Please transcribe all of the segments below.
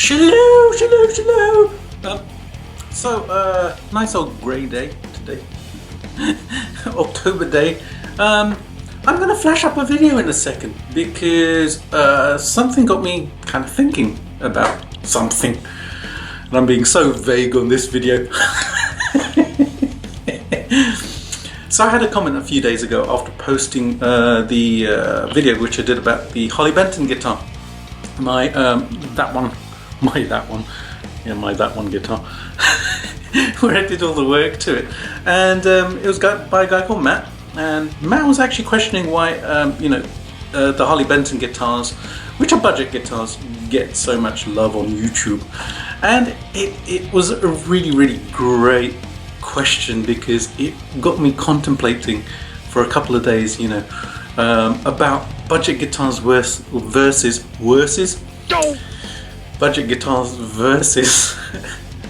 Shalom, shalom, shalom. Nice old grey day today, October day. I'm gonna flash up a video in a second because something got me kind of thinking about something, and I'm being so vague on this video. So I had a comment a few days ago after posting the video which I did about the Harley Benton guitar, my that one guitar, where I did all the work to it, and it was by a guy called Matt, and Matt was actually questioning why the Harley Benton guitars, which are budget guitars, get so much love on YouTube. And it was a really great question because it got me contemplating for a couple of days, about budget guitars versus budget guitars versus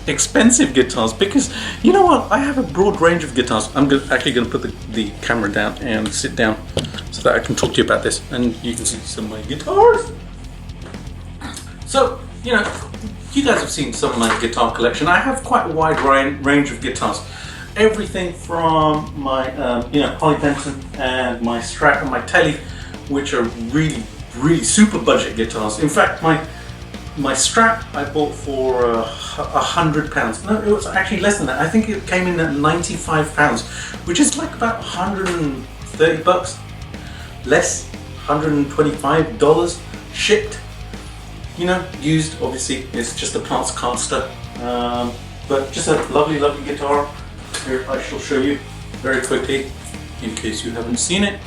expensive guitars. Because you know what, I have a broad range of guitars. I'm actually going to put the camera down and sit down so that I can talk to you about this, and you can see some of my guitars. So you guys have seen some of my guitar collection. I have quite a wide range of guitars. Everything from my Harley Benton and my Strat and my Telly, which are really super budget guitars. In fact, my Strat I bought for £100. No, it was actually less than that. I think it came in at £95, which is like about $130 less, $125 shipped. Used, obviously. It's just a Plants caster, but just a lovely guitar. Here, I shall show you very quickly in case you haven't seen it.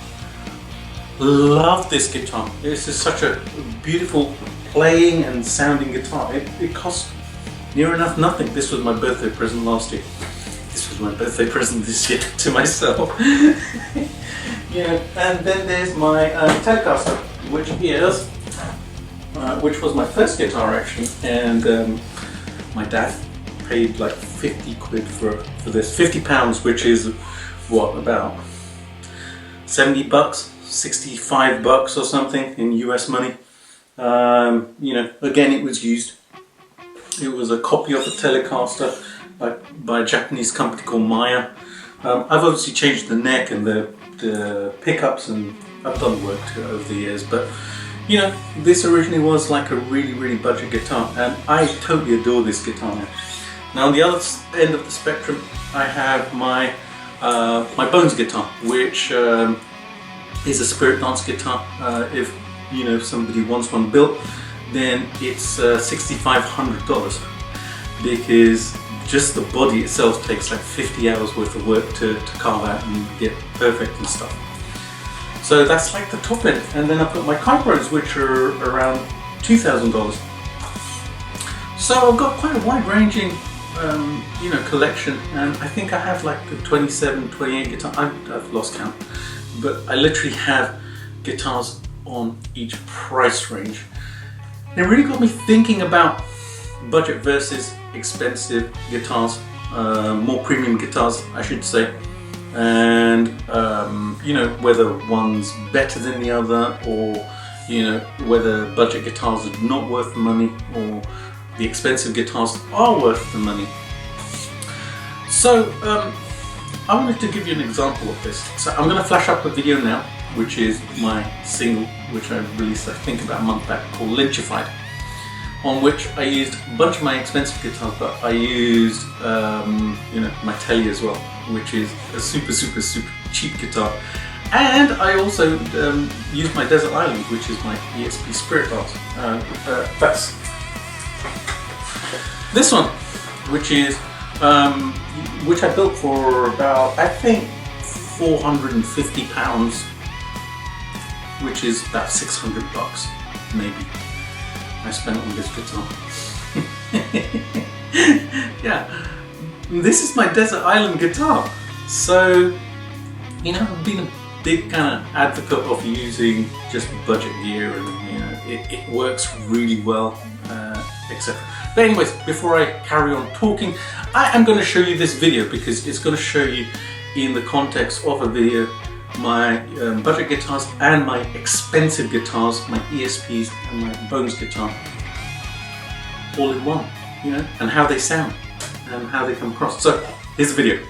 Love this guitar. This is such a beautiful playing and sounding guitar. It cost near enough nothing. This was my birthday present last year. This was my birthday present this year to myself. And then there's my Telecaster, which was my first guitar actually, and my dad paid like 50 quid for this, £50, which is what, about $70, $65 or something in US money. Again, it was used. It was a copy of the Telecaster by a Japanese company called Maya. I've obviously changed the neck and the pickups, and I've done work to it over the years, but this originally was like a really budget guitar, and I totally adore this guitar now. Now on the other end of the spectrum, I have my Bones guitar, which is a spirit dance guitar. If somebody wants one built, then it's $6,500, because just the body itself takes like 50 hours worth of work to carve out and get perfect and stuff. So that's like the top end, and then I've got my Kypros, which are around $2,000. So I've got quite a wide-ranging, collection, and I think I have like the 27, 28 guitars. I've lost count, but I literally have guitars on each price range. It really got me thinking about budget versus expensive guitars, more premium guitars, I should say. And whether one's better than the other, or whether budget guitars are not worth the money, or the expensive guitars are worth the money. So I wanted to give you an example of this. So I'm going to flash up a video now, which is my single, which I released I think about a month back, called Lynchified, on which I used a bunch of my expensive guitars, but I used my Telly as well, which is a super cheap guitar. And I also used my Desert Island, which is my ESP Spirit Dance. That's this one, which I built for about, I think, £450, which is about $600 maybe. I spent on this guitar. Yeah, this is my Desert Island guitar. So, I've been a big kind of advocate of using just budget gear, and it works really well, etc. But anyways, before I carry on talking, I am going to show you this video because it's going to show you in the context of a video my budget guitars and my expensive guitars, my ESPs and my Bones guitar. all in one, you know, and how they sound and how they come across. So here's the video.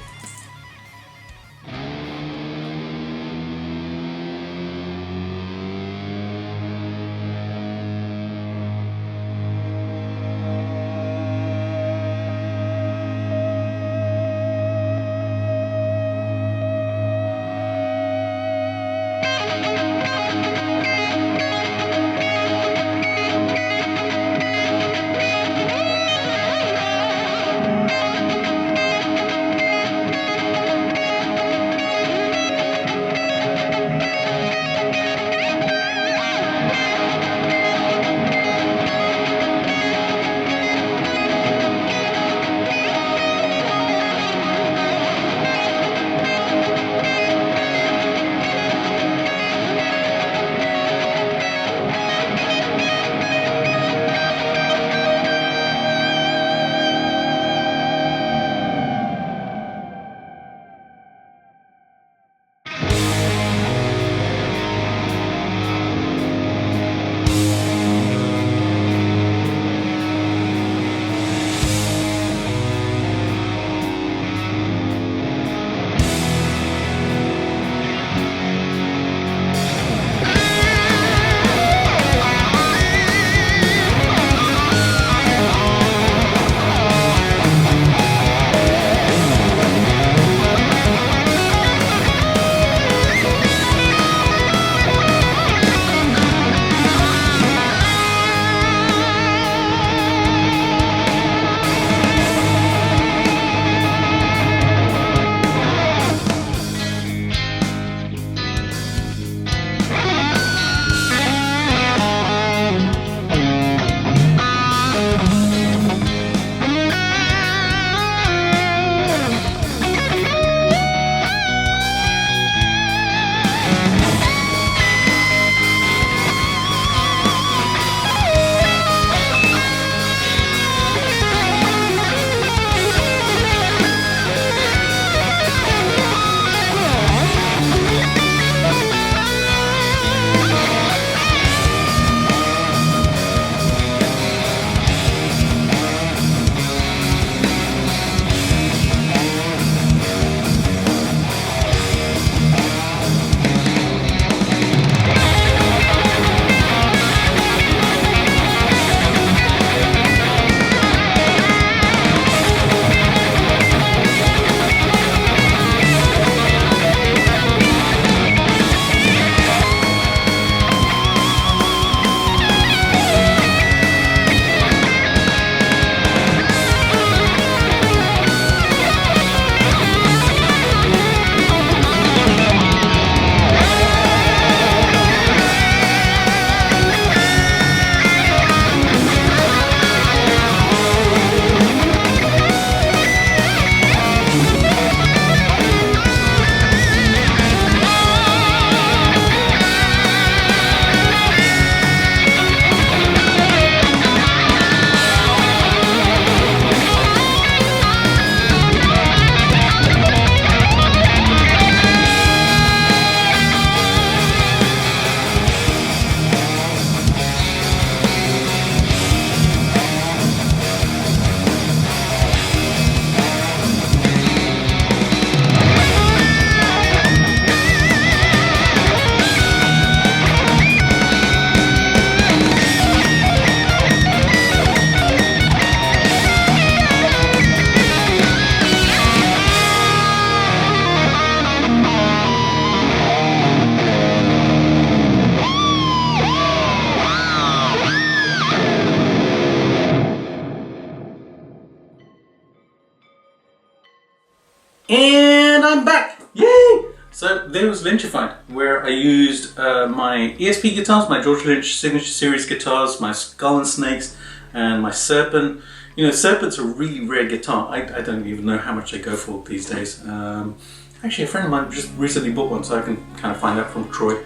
And I'm back! Yay! So there was Lynchified, where I used my ESP guitars, my George Lynch Signature Series guitars, my Skull and Snakes, and my Serpent. You know, Serpent's a really rare guitar. I don't even know how much they go for these days. Actually, a friend of mine just recently bought one, so I can kind of find out from Troy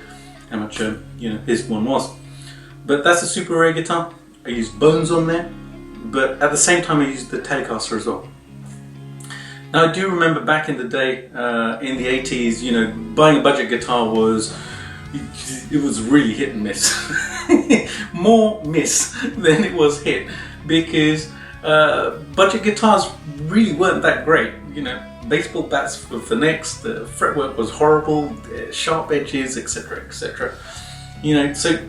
how much you know, his one was. But that's a super rare guitar. I used bones on there, but at the same time I used the Telecaster as well. Now I do remember back in the day, in the 80s, you know, buying a budget guitar was really hit and miss. More miss than it was hit. because budget guitars really weren't that great. You know, baseball bats for necks, the fretwork was horrible, sharp edges, etc., etc. You know, so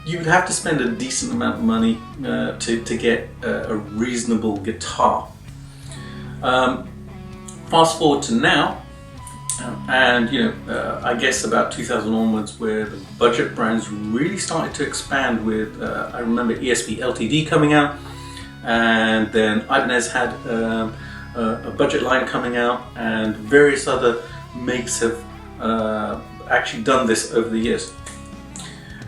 you would have to spend a decent amount of money to get a reasonable guitar. Fast forward to now, and you know, I guess about 2000 onwards, where the budget brands really started to expand with, I remember ESP LTD coming out, and then Ibanez had a budget line coming out, and various other makes have actually done this over the years.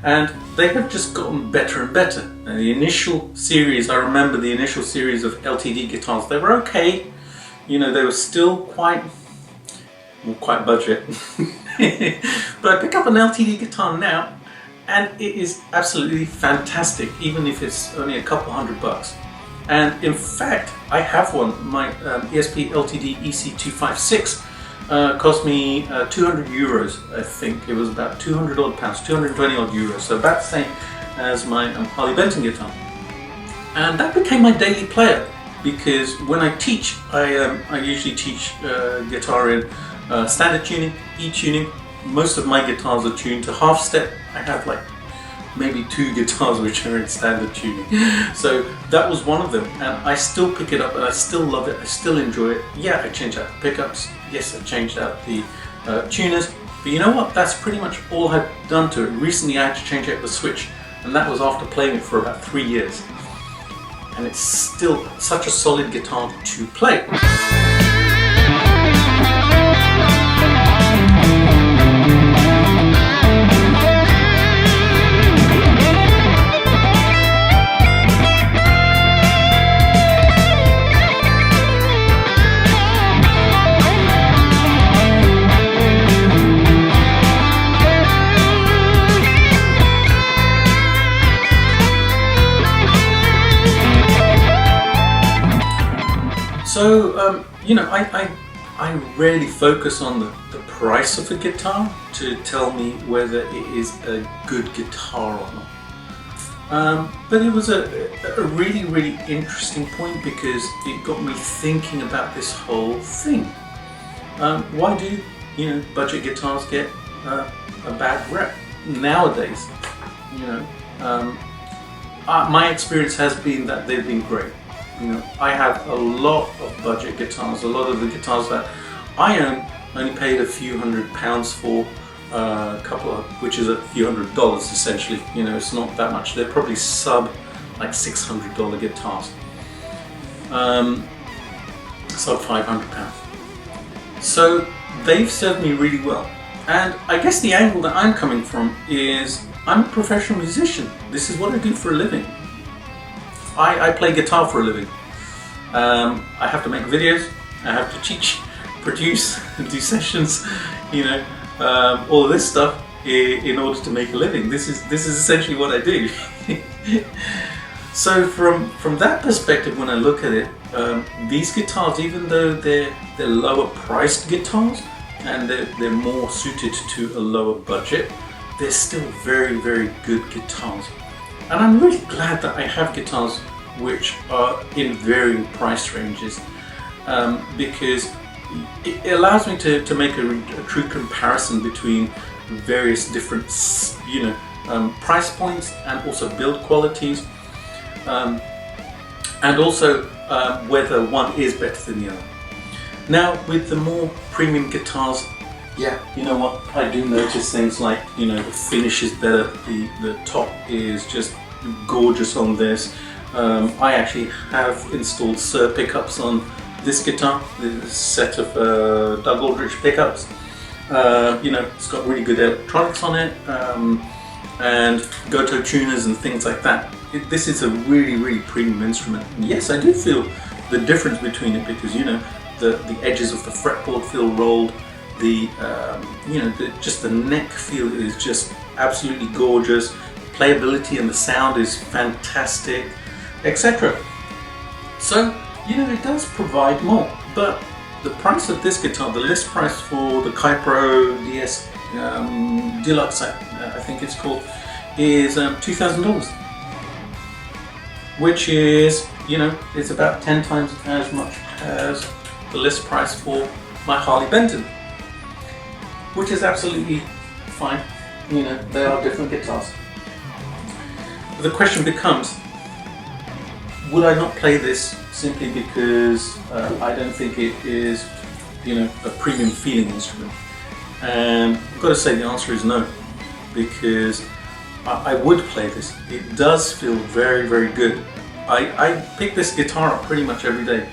And they have just gotten better and better. And the initial series, I remember the initial series of LTD guitars, they were okay. You know, they were still quite budget. But I pick up an LTD guitar now, and it is absolutely fantastic, even if it's only a couple $100. And in fact, I have one. My ESP LTD EC256 cost me 200 euros, I think. It was about 200 odd pounds, 220 odd euros, so about the same as my Harley Benton guitar. And that became my daily player, because when I teach, I usually teach guitar in standard tuning, E tuning. Most of my guitars are tuned to half step. I have like maybe 2 guitars which are in standard tuning. So that was one of them, and I still pick it up and I still love it, I still enjoy it. Yeah, I changed out the pickups, yes, I changed out the tuners, but you know what, that's pretty much all I've done to it. Recently I had to change out the switch, and that was after playing it for about 3 years. And it's still such a solid guitar to play. So, you know, I rarely focus on the price of a guitar to tell me whether it is a good guitar or not. But it was a really, really interesting point, because it got me thinking about this whole thing. Why do, you know, budget guitars get a bad rep nowadays? You know, my experience has been that they've been great. You know, I have a lot of budget guitars. A lot of the guitars that I own only paid a few £100s for, a couple of, which is a few $100 essentially. You know, it's not that much. They're probably sub like $600 guitars, sub £500. So they've served me really well. And I guess the angle that I'm coming from is I'm a professional musician. This is what I do for a living. I play guitar for a living. I have to make videos, I have to teach, produce, do sessions, you know, all of this stuff in order to make a living. This is essentially what I do. So from that perspective, when I look at it, these guitars, even though they're lower priced guitars and they're more suited to a lower budget, they're still very, very good guitars. And I'm really glad that I have guitars which are in varying price ranges, because it allows me to make a true comparison between various different, you know, price points, and also build qualities, and also whether one is better than the other. Now, with the more premium guitars, yeah, you know what, I do notice things like, you know, the finish is better, the top is just gorgeous on this. I actually have installed Sir pickups on this guitar, this set of Doug Aldrich pickups. You know, it's got really good electronics on it, and Goto tuners and things like that. This is a really, really premium instrument. And yes, I do feel the difference between it, because, you know, the edges of the fretboard feel rolled. You know, just the neck feel is just absolutely gorgeous. Playability and the sound is fantastic, etc. So, you know, it does provide more. But the price of this guitar, the list price for the Kypro DS Deluxe, I think it's called, is $2,000. which is, you know, it's about 10 times as much as the list price for my Harley Benton, which is absolutely fine. You know, they are different guitars. But the question becomes, would I not play this simply because I don't think it is, you know, a premium feeling instrument? And I've got to say the answer is no, because I would play this. It does feel very, very good. I pick this guitar up pretty much every day.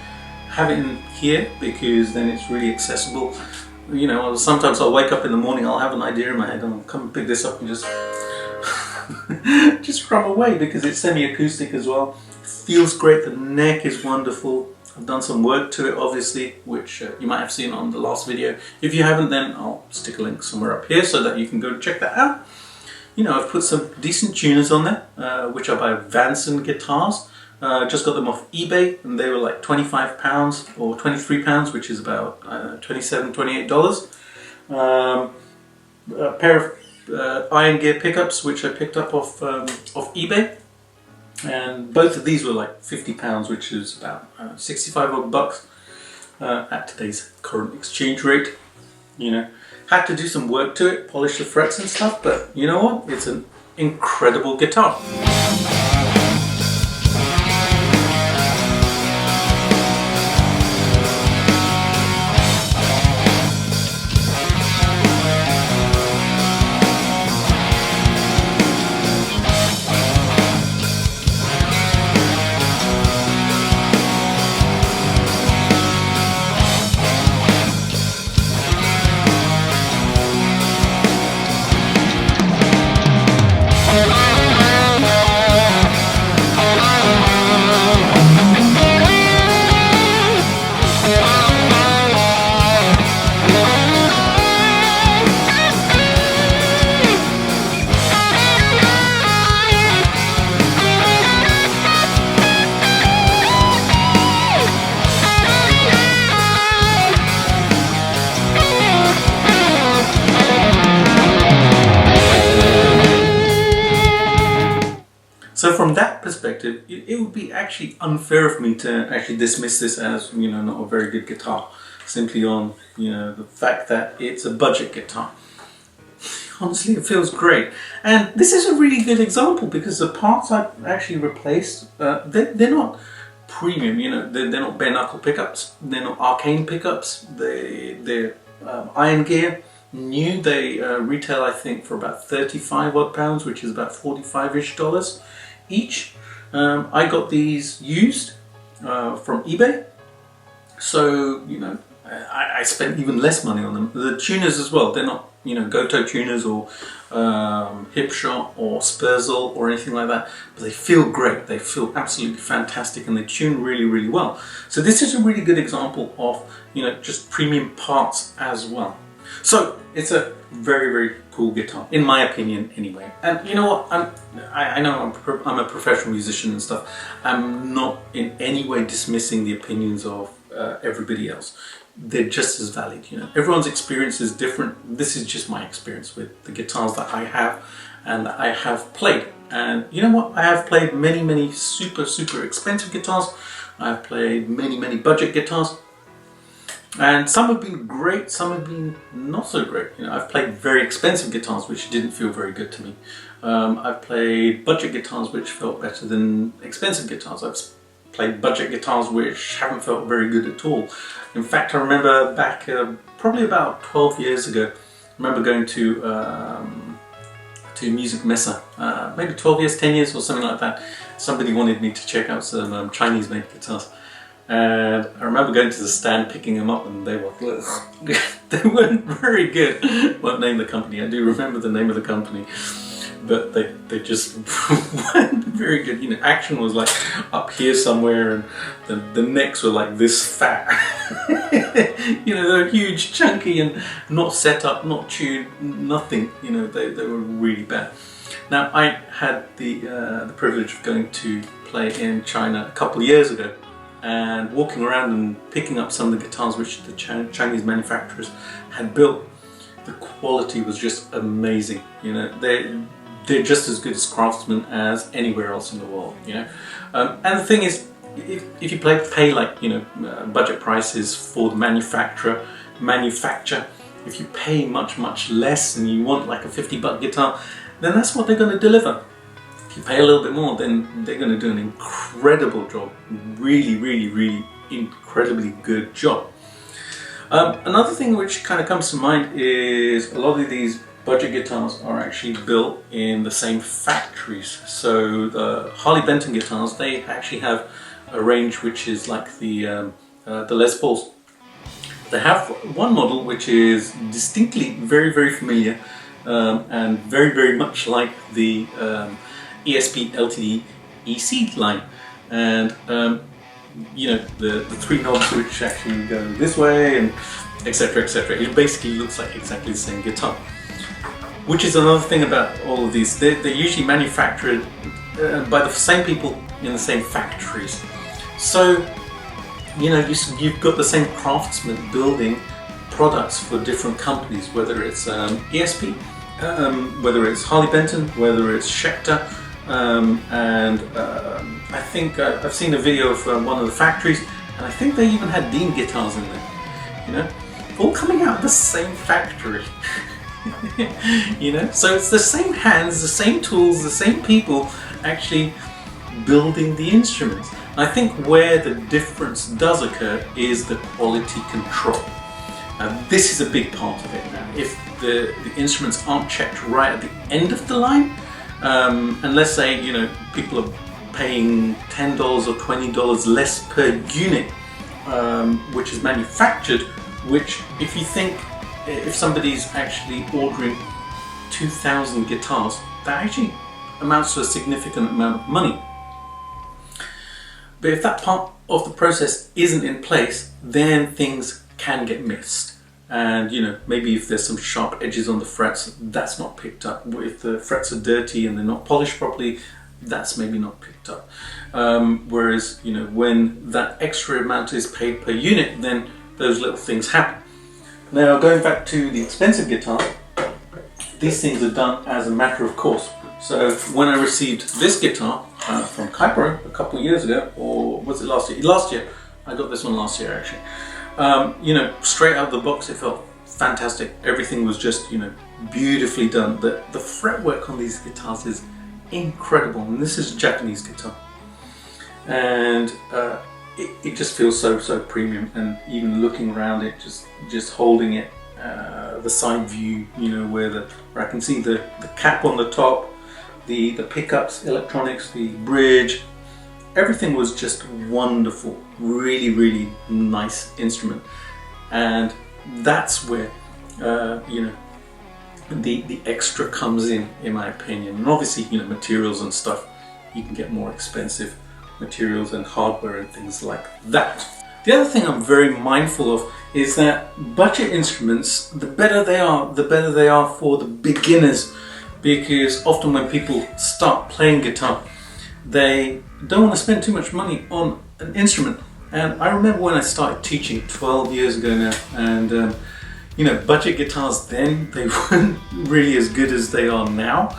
Have it in here because then it's really accessible. You know, sometimes I'll wake up in the morning, I'll have an idea in my head and I'll come and pick this up and just just from away, because it's semi-acoustic as well. Feels great, the neck is wonderful. I've done some work to it obviously, which you might have seen on the last video. If you haven't, then I'll stick a link somewhere up here so that you can go check that out. You know, I've put some decent tuners on there, which are by Vanson Guitars. Just got them off eBay and they were like £25 or £23, which is about $27, $28. A pair of iron gear pickups, which I picked up off eBay, and both of these were like £50, which is about 65 odd bucks at today's current exchange rate. You know, had to do some work to it, polish the frets and stuff, but you know what? It's an incredible guitar. So from that perspective, it would be actually unfair of me to actually dismiss this as, you know, not a very good guitar, simply on, you know, the fact that it's a budget guitar. Honestly, it feels great. And this is a really good example because the parts I've actually replaced, they're not premium, you know, they're not bare knuckle pickups, they're not arcane pickups, they're iron gear. New, they retail I think for about 35 odd pounds, which is about $45-ish each. I got these used from eBay, so you know I spent even less money on them. The tuners as well, they're not, you know, Goto tuners or Hipshot or Spurzl or anything like that, but they feel great, they feel absolutely fantastic, and they tune really, really well. So this is a really good example of, you know, just premium parts as well. So it's a very, very cool guitar, in my opinion anyway. And you know what, I know I'm a professional musician and stuff. I'm not in any way dismissing the opinions of everybody else. They're just as valid, you know. Everyone's experience is different. This is just my experience with the guitars that I have and that I have played. And you know what, I have played many, many super, super expensive guitars. I've played many, many budget guitars. And some have been great, some have been not so great. You know, I've played very expensive guitars which didn't feel very good to me. I've played budget guitars which felt better than expensive guitars. I've played budget guitars which haven't felt very good at all. In fact, I remember back probably about 12 years ago, I remember going to Music Messe, maybe 12 years, 10 years or something like that. Somebody wanted me to check out some Chinese made guitars. And I remember going to the stand, picking them up, and they were they weren't very good. Won't name the company. I do remember the name of the company, but they just weren't very good. You know, action was like up here somewhere, and the necks were like this fat. You know, they were huge, chunky, and not set up, not tuned, nothing. You know, they were really bad. Now, I had the privilege of going to play in China a couple of years ago, and walking around and picking up some of the guitars which the Chinese manufacturers had built. The quality was just amazing. You know, they're just as good as craftsmen as anywhere else in the world, you know. And the thing is, if you pay like, you know, budget prices for the manufacture, if you pay much less and you want like a $50 guitar, then that's what they're going to deliver. If you pay a little bit more, then they're going to do an incredible job, really incredibly good job. Another thing which kind of comes to mind is a lot of these budget guitars are actually built in the same factories. So the Harley Benton guitars, they actually have a range which is like the Les Pauls. They have one model which is distinctly very familiar and very much like the ESP LTD EC line, and you know, the three knobs which actually go this way and etc. It basically looks like exactly the same guitar. Which is another thing about all of these. They're usually manufactured by the same people in the same factories. So, you know, you've got the same craftsmen building products for different companies, whether it's ESP, whether it's Harley Benton, whether it's Schecter, and I think I've seen a video from one of the factories, and I think they even had Dean guitars in there, you know, all coming out of the same factory. You know, so it's the same hands, the same tools, the same people actually building the instruments. I think where the difference does occur is the quality control. This is a big part of it now. If the instruments aren't checked right at the end of the line, and let's say, you know, people are paying $10 or $20 less per unit, which is manufactured, which if you think, if somebody's actually ordering 2,000 guitars, that actually amounts to a significant amount of money. But if that part of the process isn't in place, then things can get missed. And, you know, maybe if there's some sharp edges on the frets, that's not picked up. If the frets are dirty and they're not polished properly, that's maybe not picked up. Whereas, you know, when that extra amount is paid per unit, then those little things happen. Now, going back to the expensive guitar, these things are done as a matter of course. So when I received this guitar from Kuiper a couple of years ago, or was it last year? Last year. I got this one last year actually. You know, straight out of the box it felt fantastic. Everything was just, you know, beautifully done. The fretwork on these guitars is incredible, and this is a Japanese guitar. And it just feels so premium, and even looking around it, just holding it, the side view, you know, where I can see the cap on the top, the pickups, electronics, the bridge, everything was just wonderful. Really nice instrument, and that's where you know, the extra comes in my opinion. And obviously, you know, materials and stuff, you can get more expensive materials and hardware and things like that. The other thing I'm very mindful of is that budget instruments, the better they are for the beginners, because often when people start playing guitar, they don't want to spend too much money on an instrument. And I remember when I started teaching 12 years ago now, and you know, budget guitars then, they weren't really as good as they are now.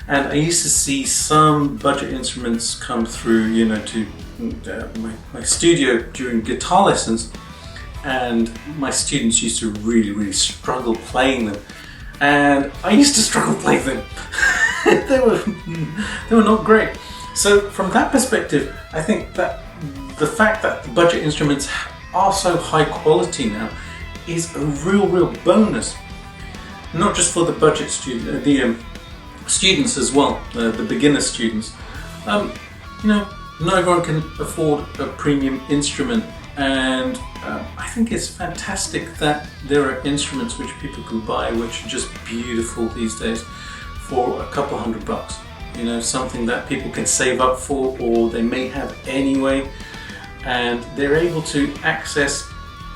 And I used to see some budget instruments come through, you know, to my studio during guitar lessons, and my students used to really struggle playing them, and I used to struggle playing them. they were not great. So from that perspective, I think that the fact that the budget instruments are so high quality now is a real bonus, not just for the budget student, the students as well, the beginner students. You know, not everyone can afford a premium instrument, and I think it's fantastic that there are instruments which people can buy which are just beautiful these days for a couple $100. You know, something that people can save up for, or they may have anyway, and they're able to access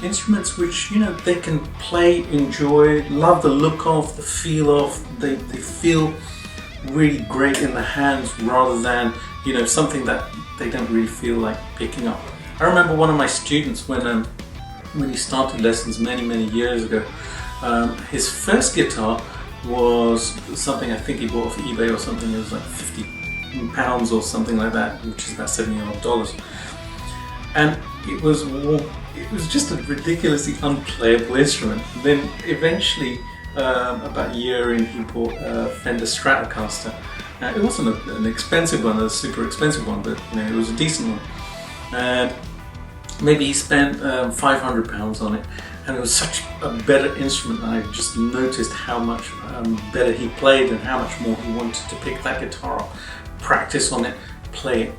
instruments which, you know, they can play, enjoy, love the look of, the feel of. They feel really great in the hands, rather than, you know, something that they don't really feel like picking up. I remember one of my students when he started lessons many years ago, his first guitar was something I think he bought off eBay or something. It was like £50 or something like that, which is about $70 odd. And it was just a ridiculously unplayable instrument. Then eventually, about a year in, he bought a Fender Stratocaster. It wasn't an expensive one, a super expensive one, but it was a decent one. And maybe he spent £500 on it, and it was such a better instrument. I just noticed how much better he played and how much more he wanted to pick that guitar up, practice on it, play it.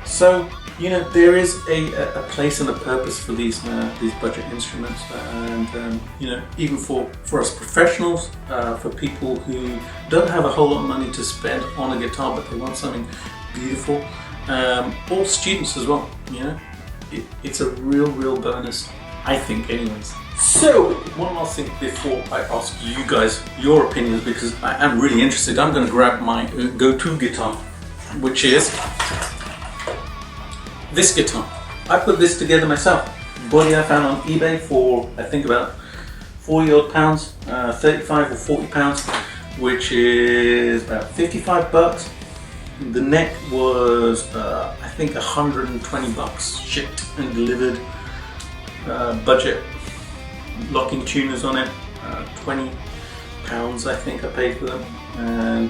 So there is a place and a purpose for these budget instruments, and even for us professionals, for people who don't have a whole lot of money to spend on a guitar but they want something beautiful, or students as well. It's a real bonus, I think, anyways. So one last thing before I ask you guys your opinions, because I am really interested. I'm going to grab my go-to guitar, which is this guitar. I put this together myself. Body I found on eBay for I think about 40 odd pounds, 35 or 40 pounds, which is about 55 bucks. The neck was I think 120 bucks, shipped and delivered. Budget locking tuners on it, 20 pounds I think I paid for them. And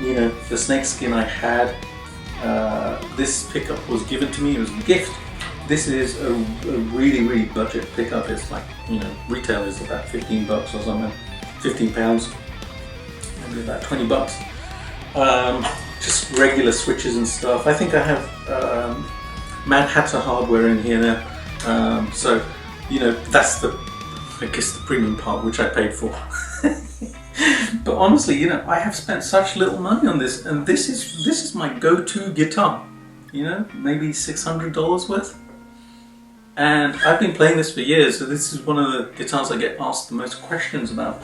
the snake skin I had, this pickup was given to me, it was a gift. This is a really budget pickup. It's like, retail is about 15 bucks or something, 15 pounds, maybe about 20 bucks. Just regular switches and stuff. I think I have Mad Hatter hardware in here now. So, that's I guess the premium part, which I paid for. But honestly, I have spent such little money on this, and this is my go-to guitar. Maybe $600 worth. And I've been playing this for years, so this is one of the guitars I get asked the most questions about.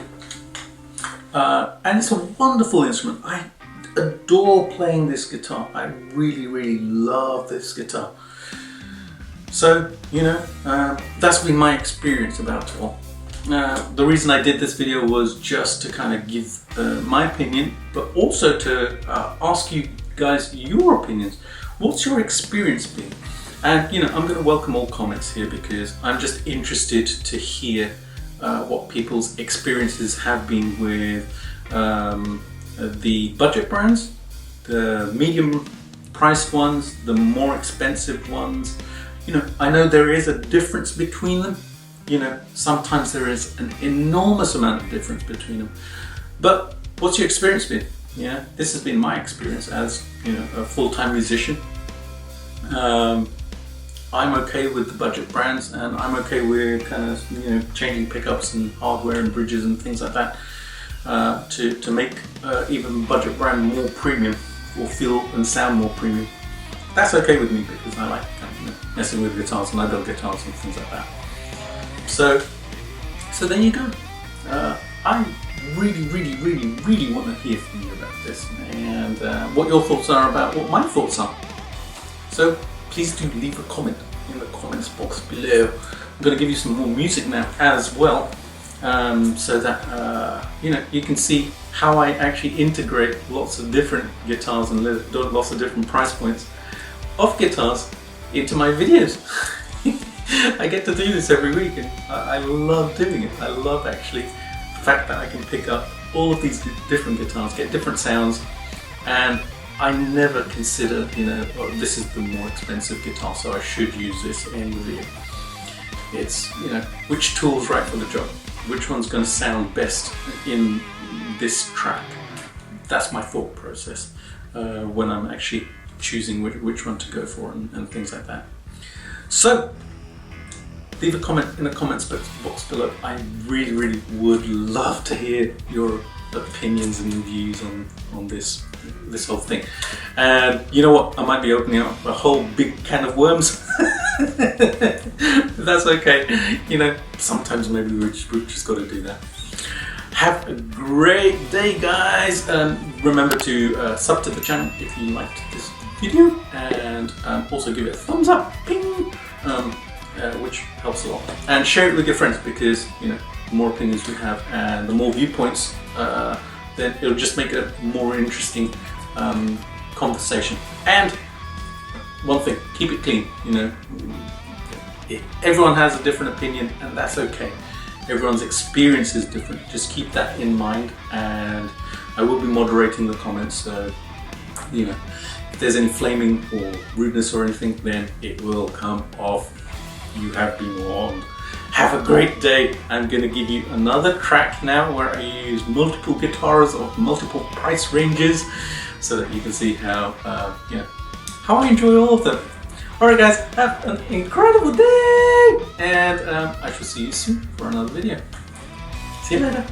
And it's a wonderful instrument. I adore playing this guitar. I really love this guitar. So, that's been my experience about it all. The reason I did this video was just to kind of give my opinion, but also to ask you guys your opinions. What's your experience been? And I'm going to welcome all comments here, because I'm just interested to hear what people's experiences have been with the budget brands, the medium priced ones, the more expensive ones. I know there is a difference between them. Sometimes there is an enormous amount of difference between them. But what's your experience been? This has been my experience as a full-time musician. I'm okay with the budget brands, and I'm okay with kind of changing pickups and hardware and bridges and things like that to make even budget brand more premium, or feel and sound more premium. That's okay with me, because I like messing with guitars, and I build guitars and things like that. So there you go. I really want to hear from you about this, and what your thoughts are about what my thoughts are. So please do leave a comment in the comments box below. I'm going to give you some more music now as well, so that you can see how I actually integrate lots of different guitars and lots of different price points of guitars into my videos. I get to do this every week, and I love doing it. I love actually the fact that I can pick up all of these different guitars, get different sounds, and I never consider, this is the more expensive guitar, so I should use this in the video. It's, which tool's right for the job? Which one's going to sound best in this track? That's my thought process when I'm actually choosing which one to go for and things like that. So, leave a comment in the comments box below. I really would love to hear your opinions and views on this whole thing. And you know what? I might be opening up a whole big can of worms. That's okay. Sometimes maybe we've just got to do that. Have a great day, guys. Remember to sub to the channel if you liked this video, and also give it a thumbs up, ping, which helps a lot. And share it with your friends, because the more opinions we have and the more viewpoints then it'll just make it a more interesting conversation. And one thing, keep it clean. You know, everyone has a different opinion, and that's okay. Everyone's experience is different. Just keep that in mind, and I will be moderating the comments. So, you know, if there's any flaming or rudeness or anything, then it will come off. You have been warned. Have a great day. I'm going to give you another track now where I use multiple guitars of multiple price ranges, so that you can see how how I enjoy all of them. Alright guys, have an incredible day, and I shall see you soon for another video. See you later.